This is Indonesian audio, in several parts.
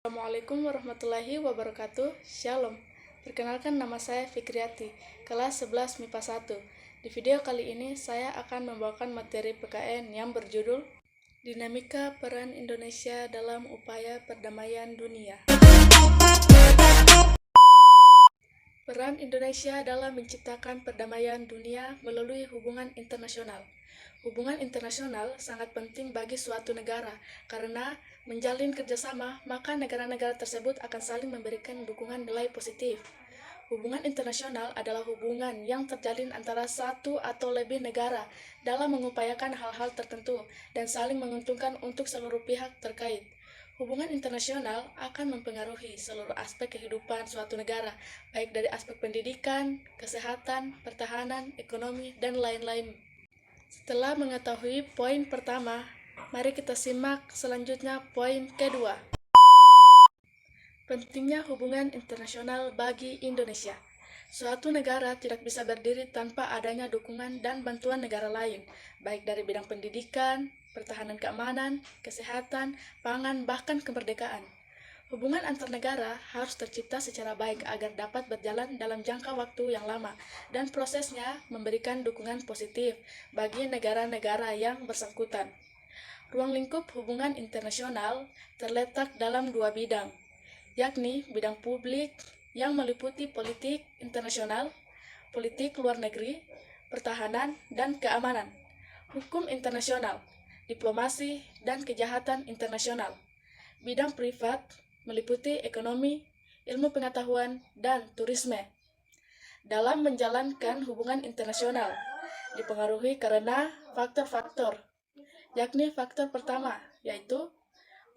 Assalamualaikum warahmatullahi wabarakatuh. Shalom. Perkenalkan, nama saya Fikriati, kelas 11 MIPA 1. Di video kali ini saya akan membawakan materi PKN yang berjudul Dinamika Peran Indonesia dalam Upaya Perdamaian Dunia. Peran Indonesia dalam menciptakan perdamaian dunia melalui hubungan internasional. Hubungan internasional sangat penting bagi suatu negara karena menjalin kerjasama, maka negara-negara tersebut akan saling memberikan dukungan nilai positif. Hubungan internasional adalah hubungan yang terjalin antara satu atau lebih negara dalam mengupayakan hal-hal tertentu dan saling menguntungkan untuk seluruh pihak terkait. Hubungan internasional akan mempengaruhi seluruh aspek kehidupan suatu negara, baik dari aspek pendidikan, kesehatan, pertahanan, ekonomi, dan lain-lain. Setelah mengetahui poin pertama, mari kita simak selanjutnya poin kedua. Pentingnya hubungan internasional bagi Indonesia. Suatu negara tidak bisa berdiri tanpa adanya dukungan dan bantuan negara lain, baik dari bidang pendidikan, pertahanan keamanan, kesehatan, pangan, bahkan kemerdekaan. Hubungan antar negara harus tercipta secara baik agar dapat berjalan dalam jangka waktu yang lama dan prosesnya memberikan dukungan positif bagi negara-negara yang bersangkutan. Ruang lingkup hubungan internasional terletak dalam dua bidang, yakni bidang publik yang meliputi politik internasional, politik luar negeri, pertahanan, dan keamanan, hukum internasional, diplomasi, dan kejahatan internasional. Bidang privat meliputi ekonomi, ilmu pengetahuan, dan turisme. Dalam menjalankan hubungan internasional, dipengaruhi karena faktor-faktor, yakni faktor pertama, yaitu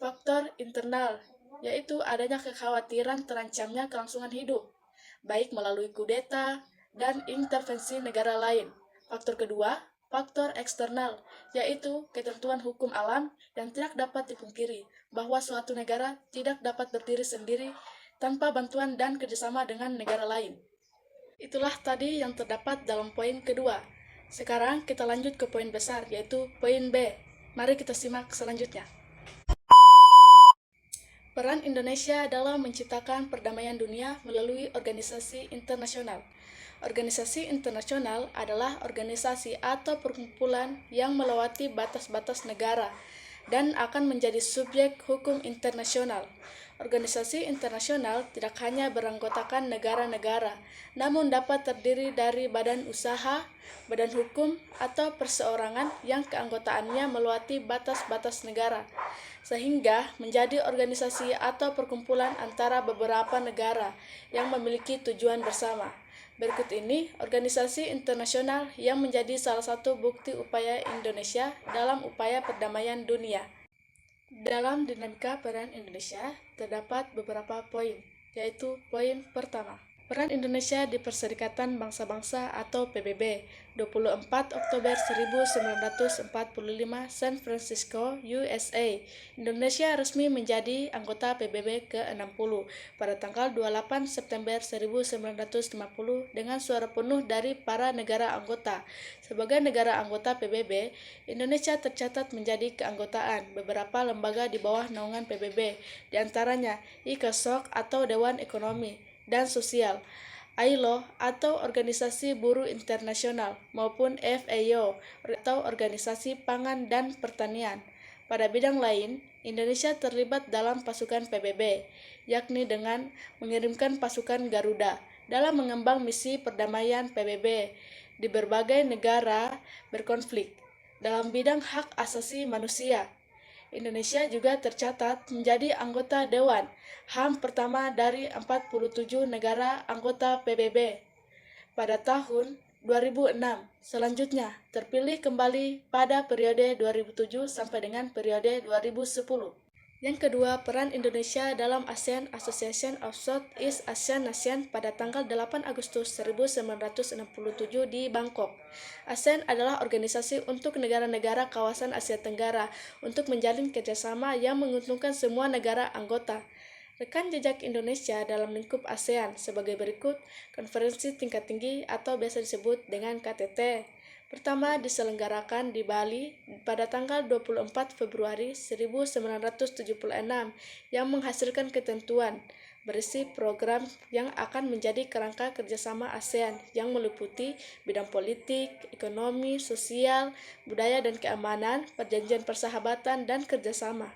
faktor internal, yaitu adanya kekhawatiran terancamnya kelangsungan hidup, baik melalui kudeta dan intervensi negara lain. Faktor kedua, faktor eksternal, yaitu ketentuan hukum alam yang tidak dapat dipungkiri bahwa suatu negara tidak dapat berdiri sendiri tanpa bantuan dan kerjasama dengan negara lain. Itulah tadi yang terdapat dalam poin kedua. Sekarang kita lanjut ke poin besar, yaitu poin B. Mari kita simak selanjutnya. Peran Indonesia dalam menciptakan perdamaian dunia melalui organisasi internasional. Organisasi internasional adalah organisasi atau perkumpulan yang melewati batas-batas negara dan akan menjadi subjek hukum internasional. Organisasi internasional tidak hanya beranggotakan negara-negara, namun dapat terdiri dari badan usaha, badan hukum, atau perseorangan yang keanggotaannya melewati batas-batas negara, sehingga menjadi organisasi atau perkumpulan antara beberapa negara yang memiliki tujuan bersama. Berikut ini organisasi internasional yang menjadi salah satu bukti upaya Indonesia dalam upaya perdamaian dunia. Dalam dinamika peran Indonesia terdapat beberapa poin, yaitu poin pertama. Peran Indonesia di Perserikatan Bangsa-Bangsa atau PBB, 24 Oktober 1945, San Francisco, USA. Indonesia resmi menjadi anggota PBB ke-60 pada tanggal 28 September 1950 dengan suara penuh dari para negara anggota. Sebagai negara anggota PBB, Indonesia tercatat menjadi keanggotaan beberapa lembaga di bawah naungan PBB, di antaranya ICOSOC atau Dewan Ekonomi dan Sosial, ILO atau Organisasi Buruh Internasional, maupun FAO atau Organisasi Pangan dan Pertanian. Pada bidang lain, Indonesia terlibat dalam pasukan PBB, yakni dengan mengirimkan pasukan Garuda dalam mengembang misi perdamaian PBB di berbagai negara berkonflik. Dalam bidang hak asasi manusia, Indonesia juga tercatat menjadi anggota Dewan HAM pertama dari 47 negara anggota PBB pada tahun 2006. Selanjutnya terpilih kembali pada periode 2007 sampai dengan periode 2010. Yang kedua, peran Indonesia dalam ASEAN Association of Southeast Asian Nations pada tanggal 8 Agustus 1967 di Bangkok. ASEAN adalah organisasi untuk negara-negara kawasan Asia Tenggara untuk menjalin kerjasama yang menguntungkan semua negara anggota. Rekam jejak Indonesia dalam lingkup ASEAN sebagai berikut: konferensi tingkat tinggi atau biasa disebut dengan KTT, Pertama diselenggarakan di Bali pada tanggal 24 Februari 1976 yang menghasilkan ketentuan berisi program yang akan menjadi kerangka kerjasama ASEAN yang meliputi bidang politik, ekonomi, sosial, budaya dan keamanan, perjanjian persahabatan, dan kerjasama.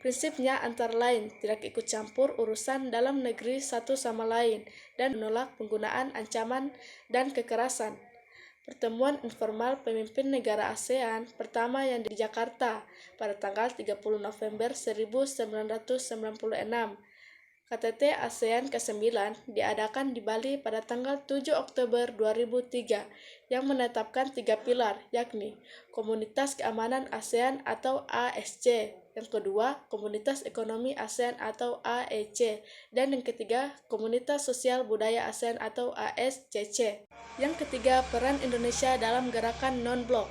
Prinsipnya antara lain tidak ikut campur urusan dalam negeri satu sama lain dan menolak penggunaan ancaman dan kekerasan. Pertemuan informal pemimpin negara ASEAN pertama yang di Jakarta pada tanggal 30 November 1996. KTT ASEAN ke-9 diadakan di Bali pada tanggal 7 Oktober 2003 yang menetapkan 3 pilar, yakni Komunitas Keamanan ASEAN atau ASC, yang kedua Komunitas Ekonomi ASEAN atau AEC, dan yang ketiga Komunitas Sosial Budaya ASEAN atau ASCC. Yang ketiga, peran Indonesia dalam gerakan non-blok.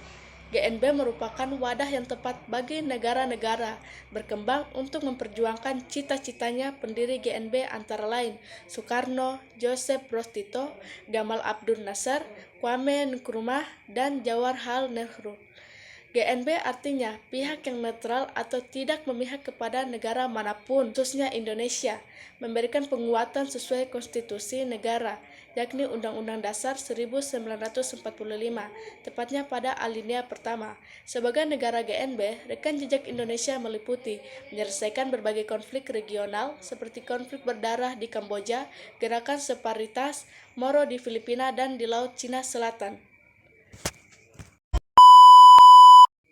GNB merupakan wadah yang tepat bagi negara-negara berkembang untuk memperjuangkan cita-citanya pendiri GNB antara lain Soekarno, Joseph Broz Tito, Gamal Abdul Nasser, Kwame Nkrumah, dan Jawaharlal Nehru. GNB artinya pihak yang netral atau tidak memihak kepada negara manapun, khususnya Indonesia, memberikan penguatan sesuai konstitusi negara, yakni Undang-Undang Dasar 1945, tepatnya pada alinea pertama. Sebagai negara GNB, rekam jejak Indonesia meliputi menyelesaikan berbagai konflik regional seperti konflik berdarah di Kamboja, gerakan separitas Moro di Filipina, dan di Laut Cina Selatan.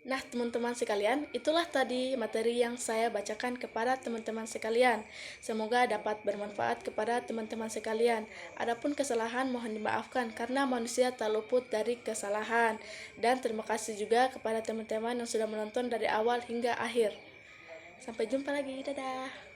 Nah, teman-teman sekalian, itulah tadi materi yang saya bacakan kepada teman-teman sekalian. Semoga dapat bermanfaat kepada teman-teman sekalian. Adapun kesalahan mohon dimaafkan karena manusia tak luput dari kesalahan. Dan terima kasih juga kepada teman-teman yang sudah menonton dari awal hingga akhir. Sampai jumpa lagi, dadah.